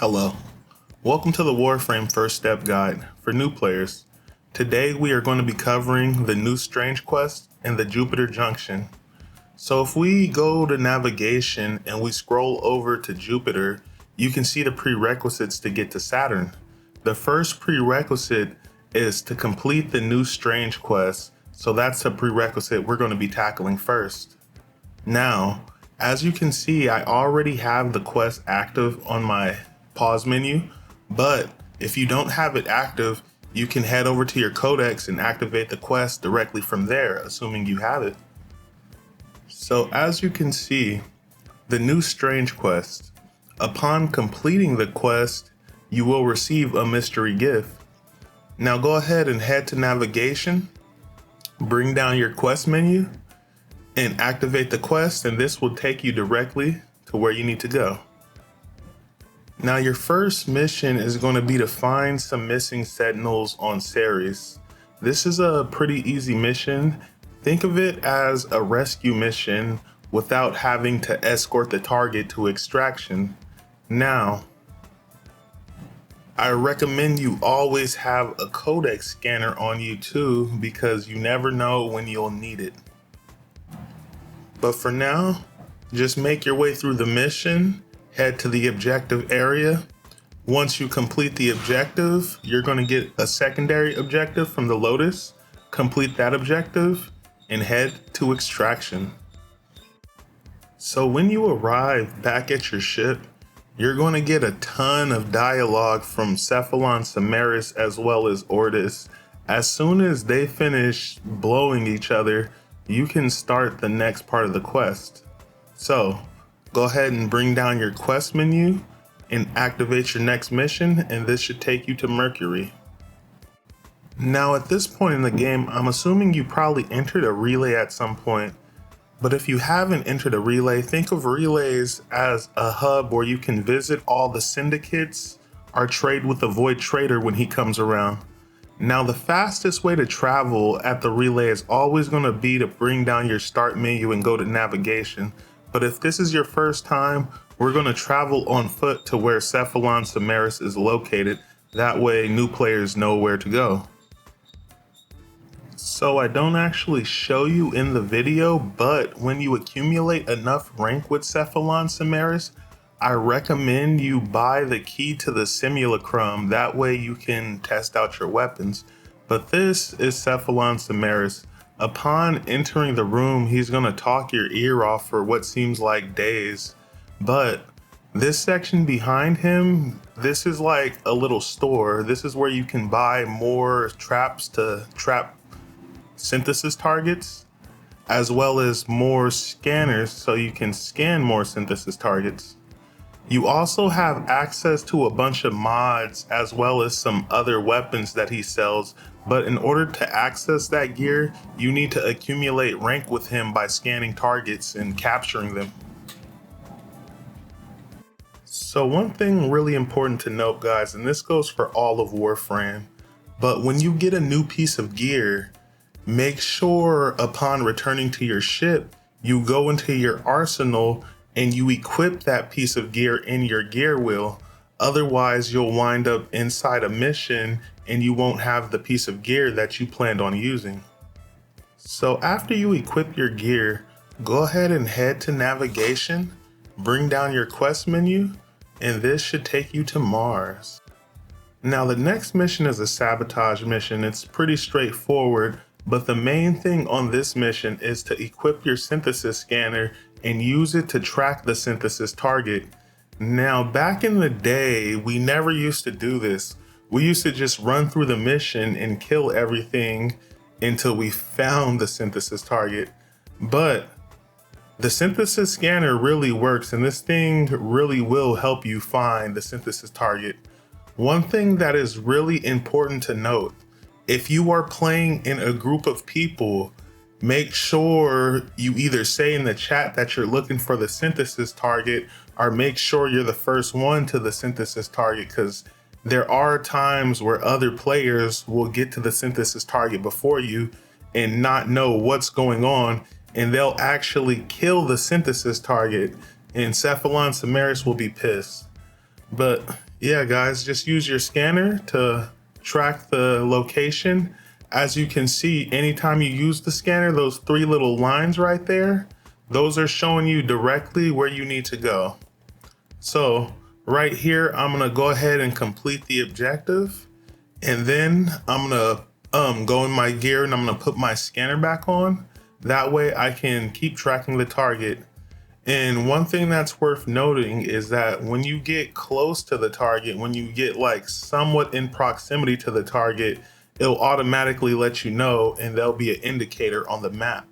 Hello. Welcome to the Warframe First Step Guide for new players. Today we are going to be covering the new Strange Quest and the Jupiter Junction. So if we go to navigation and we scroll over to Jupiter, you can see the prerequisites to get to Saturn. The first prerequisite is to complete the new Strange Quest, so that's the prerequisite we're going to be tackling first. Now, as you can see, I already have the quest active on my pause menu, but if you don't have it active, you can head over to your codex and activate the quest directly from there, assuming you have it. So as you can see, the new Strange Quest, upon completing the quest, you will receive a mystery gift. Now go ahead and head to navigation, bring down your quest menu, and activate the quest, and this will take you directly to where you need to go. Now your first mission is going to be to find some missing sentinels on Samaris. This is a pretty easy mission. Think of it as a rescue mission without having to escort the target to extraction. Now, I recommend you always have a codex scanner on you too, because you never know when you'll need it. But for now, just make your way through the mission, head to the objective area. Once you complete the objective, you're going to get a secondary objective from the Lotus. Complete that objective and head to extraction. So when you arrive back at your ship, you're going to get a ton of dialogue from Cephalon, Samaris, as well as Ordis. As soon as they finish blowing each other, you can start the next part of the quest. So go ahead and bring down your quest menu and activate your next mission, and this should take you to Mercury. Now at this point in the game, I'm assuming you probably entered a relay at some point, but if you haven't entered a relay, think of relays as a hub where you can visit all the syndicates or trade with the Void Trader when he comes around. Now the fastest way to travel at the relay is always going to be to bring down your start menu and go to navigation. But if this is your first time, we're going to travel on foot to where Cephalon Samaris is located. That way new players know where to go. So I don't actually show you in the video, but when you accumulate enough rank with Cephalon Samaris, I recommend you buy the key to the simulacrum. That way you can test out your weapons. But this is Cephalon Samaris. Upon entering the room, he's going to talk your ear off for what seems like days. But this section behind him, this is like a little store. This is where you can buy more traps to trap synthesis targets, as well as more scanners so you can scan more synthesis targets. You also have access to a bunch of mods as well as some other weapons that he sells, but in order to access that gear, you need to accumulate rank with him by scanning targets and capturing them. So one thing really important to note, guys, and this goes for all of Warframe, but when you get a new piece of gear, make sure upon returning to your ship, you go into your arsenal and you equip that piece of gear in your gear wheel. Otherwise, you'll wind up inside a mission and you won't have the piece of gear that you planned on using. So after you equip your gear, go ahead and head to navigation, bring down your quest menu, and this should take you to Mars. Now the next mission is a sabotage mission. It's pretty straightforward, but the main thing on this mission is to equip your synthesis scanner and use it to track the synthesis target. Now, back in the day, we never used to do this. We used to just run through the mission and kill everything until we found the synthesis target. But the synthesis scanner really works, and this thing really will help you find the synthesis target. One thing that is really important to note, if you are playing in a group of people, make sure you either say in the chat that you're looking for the synthesis target, or make sure you're the first one to the synthesis target, because there are times where other players will get to the synthesis target before you and not know what's going on, and they'll actually kill the synthesis target, and Cephalon Samaris will be pissed. But yeah, guys, just use your scanner to track the location. As you can see, anytime you use the scanner, those three little lines right there, those are showing you directly where you need to go. So right here, I'm gonna go ahead and complete the objective. And then I'm gonna go in my gear and I'm gonna put my scanner back on. That way I can keep tracking the target. And one thing that's worth noting is that when you get close to the target, when you get like somewhat in proximity to the target, it'll automatically let you know and there'll be an indicator on the map.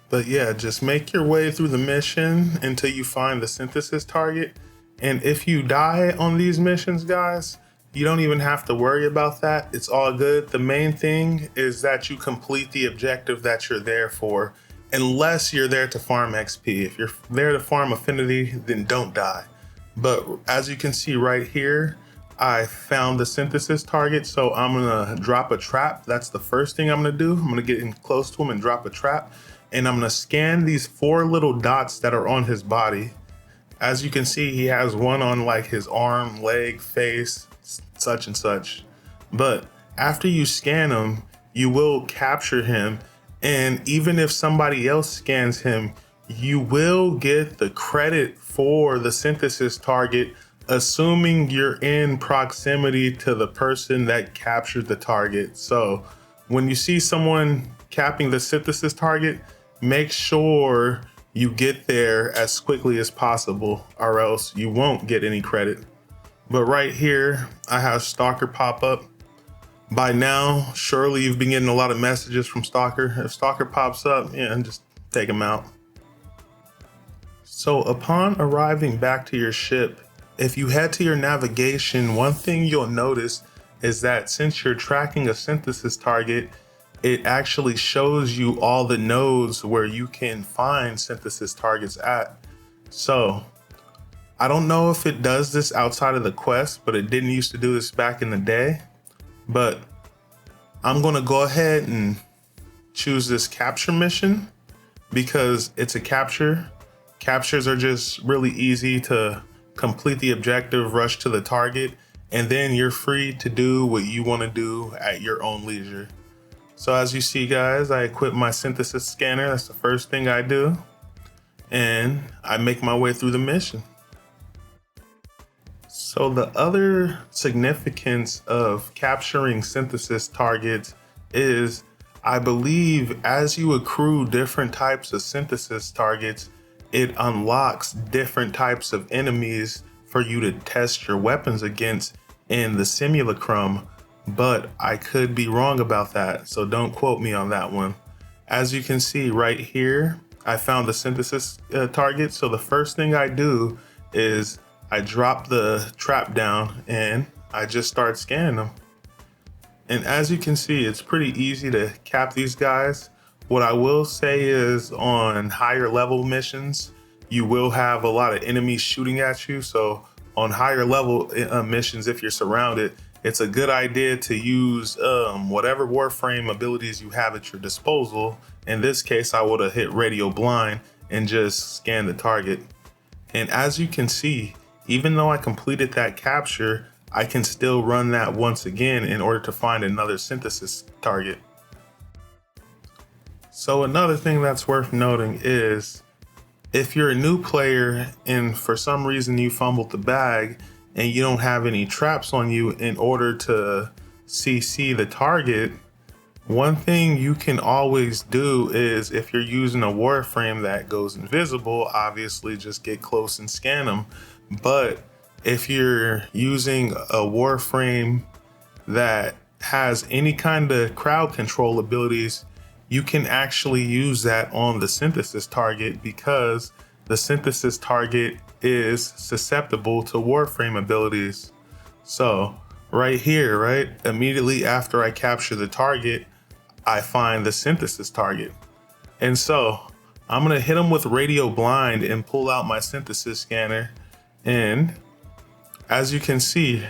But yeah, just make your way through the mission until you find the synthesis target. And if you die on these missions, guys, you don't even have to worry about that. It's all good. The main thing is that you complete the objective that you're there for, unless you're there to farm XP. If you're there to farm affinity, then don't die. But as you can see right here, I found the synthesis target, so I'm gonna drop a trap. That's the first thing I'm gonna do. I'm gonna get in close to him and drop a trap, and I'm gonna scan these 4 little dots that are on his body. As you can see, he has one on like his arm, leg, face, such and such. But after you scan him, you will capture him. And even if somebody else scans him, you will get the credit for the synthesis target, assuming you're in proximity to the person that captured the target. So when you see someone capping the synthesis target, make sure you get there as quickly as possible, or else you won't get any credit. But right here, I have Stalker pop up. By now, surely you've been getting a lot of messages from Stalker. If Stalker pops up, yeah, just take him out. So upon arriving back to your ship, if you head to your navigation, one thing you'll notice is that since you're tracking a synthesis target, it actually shows you all the nodes where you can find synthesis targets at. So I don't know if it does this outside of the quest, but it didn't used to do this back in the day. But I'm gonna go ahead and choose this capture mission because it's a capture. Captures are just really easy to complete the objective, rush to the target, and then you're free to do what you wanna do at your own leisure. So as you see, guys, I equip my synthesis scanner. That's the first thing I do. And I make my way through the mission. So the other significance of capturing synthesis targets is, I believe, as you accrue different types of synthesis targets, it unlocks different types of enemies for you to test your weapons against in the simulacrum. But I could be wrong about that, so don't quote me on that one. As you can see right here, I found the synthesis target. So the first thing I do is I drop the trap down and I just start scanning them. And as you can see, it's pretty easy to cap these guys. What I will say is on higher level missions, you will have a lot of enemies shooting at you. So on higher level missions, if you're surrounded, it's a good idea to use whatever Warframe abilities you have at your disposal. In this case, I would have hit radio blind and just scan the target. And as you can see, even though I completed that capture, I can still run that once again in order to find another synthesis target. So another thing that's worth noting is if you're a new player and for some reason you fumbled the bag and you don't have any traps on you in order to CC the target, one thing you can always do is, if you're using a Warframe that goes invisible, obviously just get close and scan them. But if you're using a Warframe that has any kind of crowd control abilities, you can actually use that on the synthesis target because the synthesis target is susceptible to Warframe abilities. So right here, right, immediately after I capture the target, I find the synthesis target. And so I'm gonna hit him with radio blind and pull out my synthesis scanner. And as you can see,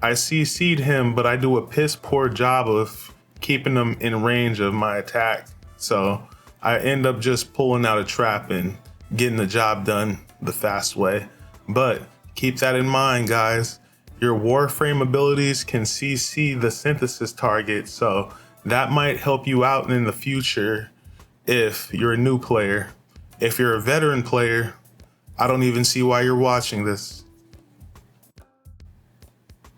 I CC'd him, but I do a piss poor job of keeping him in range of my attack. So I end up just pulling out a trap and getting the job done the fast way. But Keep that in mind, guys. Your Warframe abilities can CC the synthesis target, so that might help you out in the future if you're a new player. If you're a veteran player, I don't even see why you're watching this.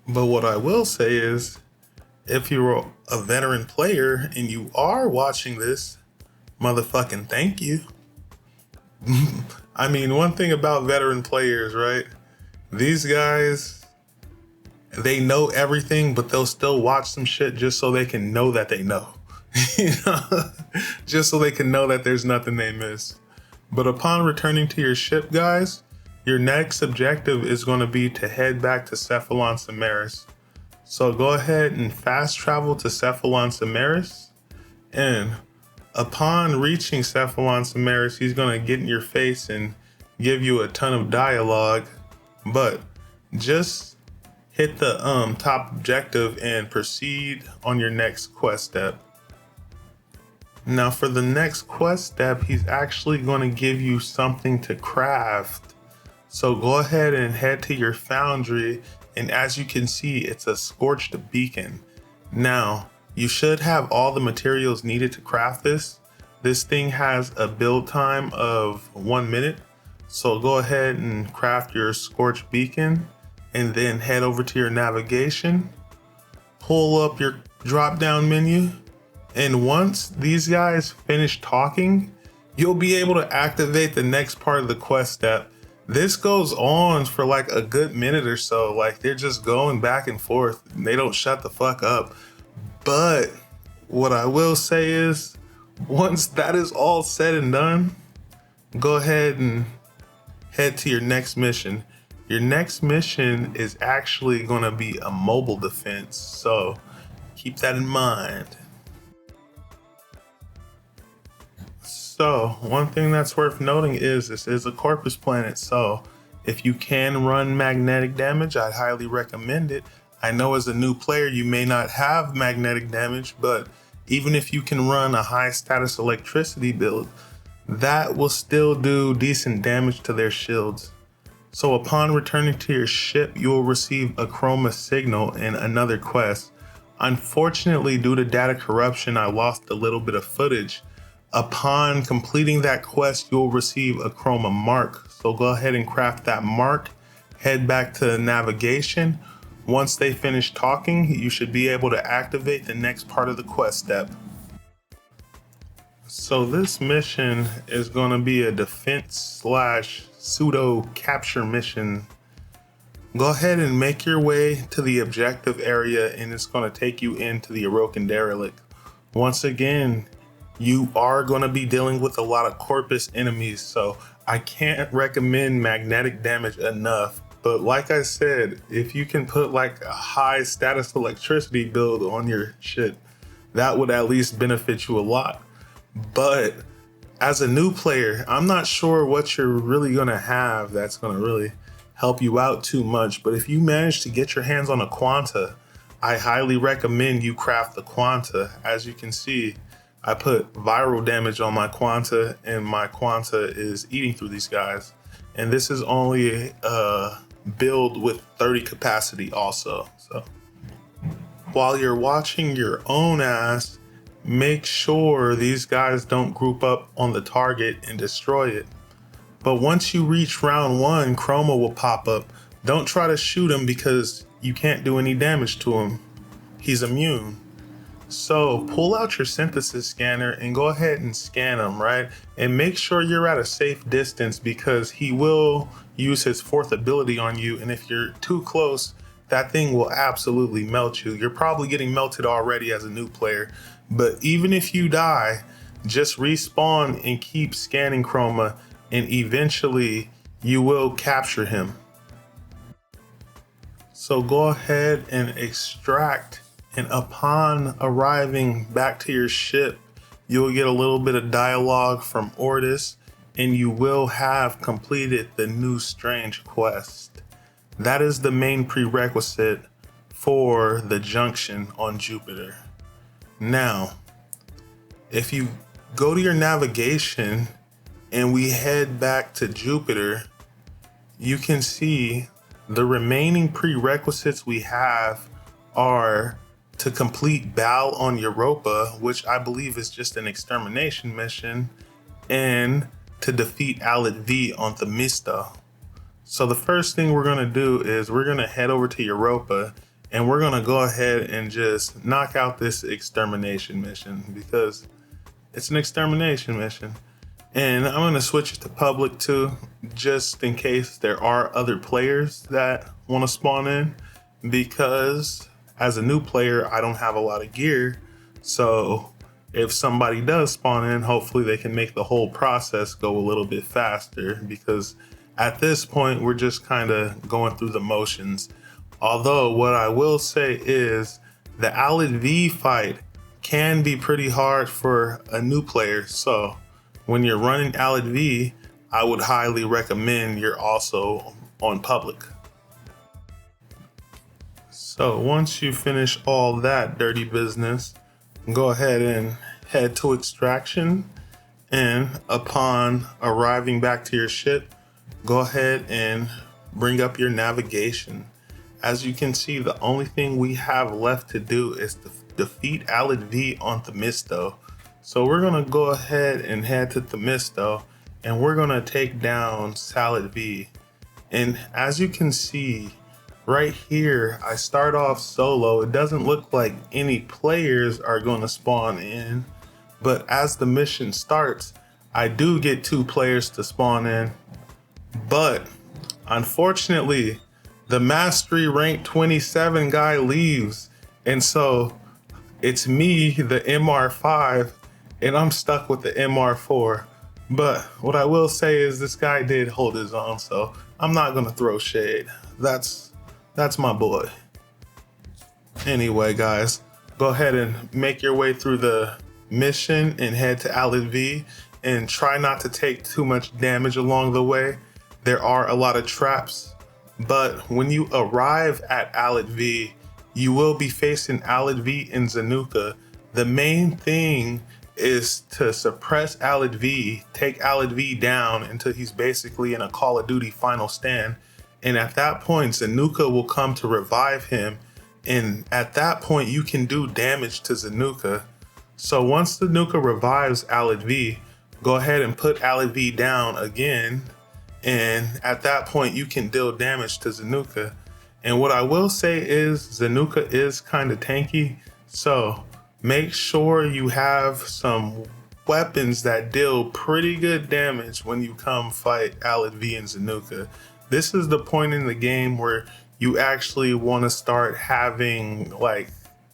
But what I will say is, if you're a veteran player and you are watching this, motherfucking thank you. I mean, one thing about veteran players, right? These guys, they know everything, but they'll still watch some shit just so they can know that they know. You know? Just so they can know that there's nothing they miss. But upon returning to your ship, guys, your next objective is going to be to head back to Cephalon Samaris. So go ahead and fast travel to Cephalon Samaris, and upon reaching Cephalon Samaris, he's going to get in your face and give you a ton of dialogue, but just hit the top objective and proceed on your next quest step. Now for the next quest step, he's actually going to give you something to craft. So go ahead and head to your foundry, and as you can see, it's a scorched beacon. Now, you should have all the materials needed to craft this. This thing has a build time of 1 minute. So go ahead and craft your scorched beacon and then head over to your navigation, pull up your drop down menu. And once these guys finish talking, you'll be able to activate the next part of the quest step. This goes on for like a good minute or so. Like they're just going back and forth. They don't shut the fuck up. But what I will say is, once that is all said and done, go ahead and head to your next mission. Your next mission is actually going to be a mobile defense. So keep that in mind. So one thing that's worth noting is this is a Corpus planet, so if you can run magnetic damage, I'd highly recommend it. I know as a new player you may not have magnetic damage, but even if you can run a high status electricity build, that will still do decent damage to their shields. So upon returning to your ship, you will receive a chroma signal in another quest. Unfortunately, due to data corruption, I lost a little bit of footage. Upon completing that quest, you'll receive a chroma mark. So go ahead and craft that mark, head back to navigation. Once they finish talking, you should be able to activate the next part of the quest step. So this mission is going to be a defense / pseudo capture mission. Go ahead and make your way to the objective area, and it's going to take you into the Europan derelict. Once again, you are going to be dealing with a lot of Corpus enemies, so I can't recommend magnetic damage enough. But like I said, if you can put like a high status electricity build on your shit, that would at least benefit you a lot. But as a new player, I'm not sure what you're really going to have that's going to really help you out too much. But if you manage to get your hands on a Quanta, I highly recommend you craft the Quanta. As you can see, I put viral damage on my Quanta, and my Quanta is eating through these guys. And this is only a build with 30 capacity also. So while you're watching your own ass, make sure these guys don't group up on the target and destroy it. But once you reach round 1, chroma will pop up. Don't try to shoot him because you can't do any damage to him. He's immune. So pull out your synthesis scanner and go ahead and scan him, right? And make sure you're at a safe distance because he will use his 4th ability on you. And if you're too close, that thing will absolutely melt you. You're probably getting melted already as a new player. But even if you die, just respawn and keep scanning chroma, and eventually you will capture him. So go ahead and extract. And upon arriving back to your ship, you'll get a little bit of dialogue from Ortis, and you will have completed the new strange quest. That is the main prerequisite for the junction on Jupiter. Now, if you go to your navigation and we head back to Jupiter, you can see The remaining prerequisites we have are to complete Battle on Europa, which I believe is just an extermination mission, and to defeat Alit V on Themisto. So the first thing we're gonna do is we're gonna head over to Europa and we're gonna go ahead and just knock out this extermination mission because it's an extermination mission. And I'm gonna switch it to public too, just in case there are other players that wanna spawn in, because as a new player, I don't have a lot of gear. So if somebody does spawn in, hopefully they can make the whole process go a little bit faster, because at this point, we're just kind of going through the motions. Although what I will say is the Alit V fight can be pretty hard for a new player. So when you're running Alit V, I would highly recommend you're also on public. So once you finish all that dirty business, go ahead and head to extraction. And upon arriving back to your ship, go ahead and bring up your navigation. As you can see, the only thing we have left to do is to defeat Alit V on Themisto. So we're gonna go ahead and head to Themisto and we're gonna take down Alit V. And as you can see right here, I start off solo. It doesn't look like any players are gonna spawn in, but as the mission starts, I do get 2 players to spawn in. But unfortunately, the mastery rank 27 guy leaves. And so it's me, the MR5, and I'm stuck with the MR4. But what I will say is this guy did hold his own, so I'm not gonna throw shade. That's my boy. Anyway, guys, go ahead and make your way through the mission and head to Alit V and try not to take too much damage along the way. There are a lot of traps, but when you arrive at Alit V, you will be facing Alit V and Zanuka. The main thing is to suppress Alit V, take Alit V down until he's basically in a Call of Duty final stand. And at that point, Zanuka will come to revive him. And at that point, you can do damage to Zanuka. So once Zanuka revives Alit V, go ahead and put Alit V down again. And at that point, you can deal damage to Zanuka. And what I will say is Zanuka is kind of tanky. So make sure you have some weapons that deal pretty good damage when you come fight Alit V and Zanuka. This is the point in the game where you actually want to start having like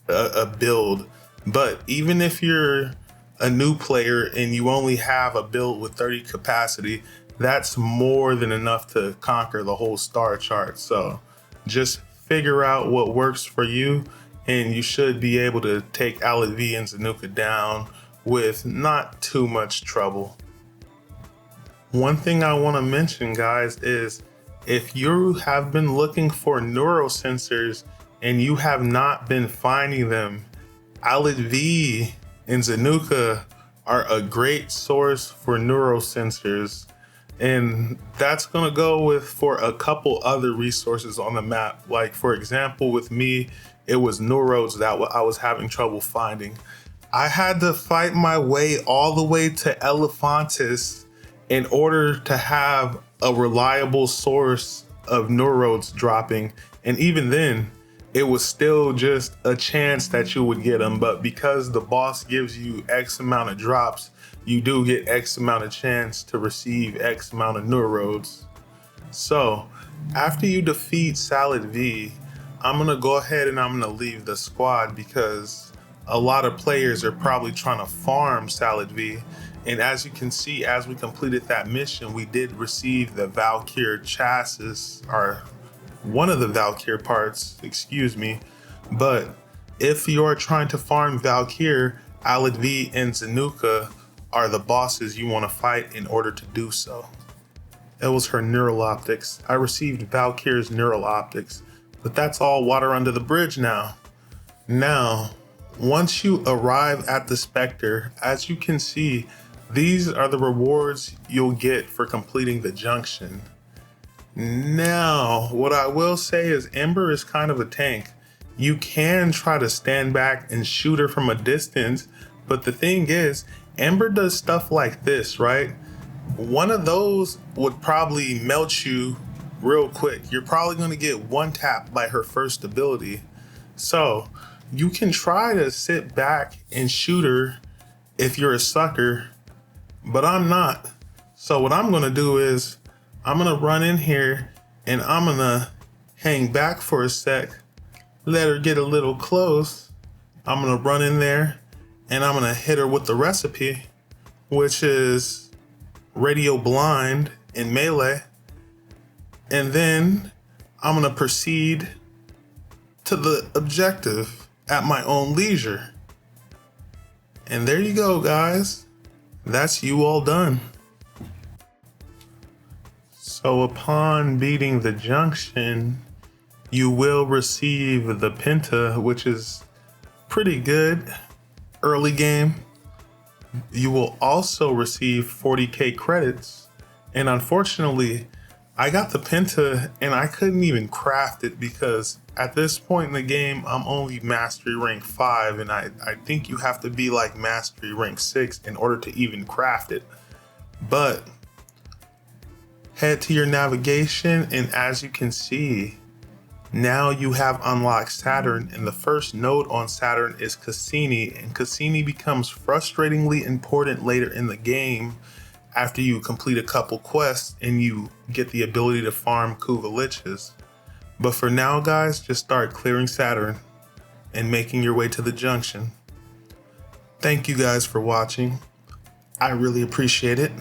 a build. But even if you're a new player and you only have a build with 30 capacity, that's more than enough to conquer the whole star chart. So just figure out what works for you and you should be able to take Alit V and Zanuka down with not too much trouble. One thing I want to mention, guys, is if you have been looking for neurosensors and you have not been finding them, Alit V and Zanuka are a great source for neurosensors. And that's gonna go for a couple other resources on the map. Like for example, with me, it was Neurodes that I was having trouble finding. I had to fight my way all the way to Elephantis in order to have a reliable source of Neurodes dropping. And even then, it was still just a chance that you would get them. But because the boss gives you X amount of drops, you do get X amount of chance to receive X amount of Neurodes. So after you defeat Alit V, I'm gonna go ahead and I'm gonna leave the squad because a lot of players are probably trying to farm Alit V. And as you can see, as we completed that mission, we did receive the Valkyr chassis, or one of the Valkyr parts, excuse me. But if you're trying to farm Valkyr, Alit V and Zanuka are the bosses you want to fight in order to do so. It was her neural optics. I received Valkyr's neural optics, but that's all water under the bridge now. Now, once you arrive at the Spectre, as you can see, these are the rewards you'll get for completing the junction. Now, what I will say is Ember is kind of a tank. You can try to stand back and shoot her from a distance, but the thing is, Ember does stuff like this, right? One of those would probably melt you real quick. You're probably going to get one tap by her first ability. So you can try to sit back and shoot her if you're a sucker, but I'm not. So what I'm going to do is I'm going to run in here and I'm going to hang back for a sec, let her get a little close. I'm going to run in there and I'm going to hit her with the recipe, which is radio blind in melee. And then I'm going to proceed to the objective at my own leisure. And there you go, guys. That's you all done. So upon beating the junction, you will receive the Penta, which is pretty good early game. You will also receive 40k credits. And unfortunately, I got the Penta and I couldn't even craft it because at this point in the game, I'm only Mastery rank 5, and I think you have to be like Mastery rank 6 in order to even craft it. But head to your navigation, and as you can see, now you have unlocked Saturn, and the first node on Saturn is Cassini, and Cassini becomes frustratingly important later in the game after you complete a couple quests and you get the ability to farm Kuva Liches. But for now, guys, just start clearing Saturn and making your way to the junction. Thank you guys for watching. I really appreciate it.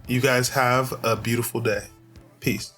You guys have a beautiful day. Peace.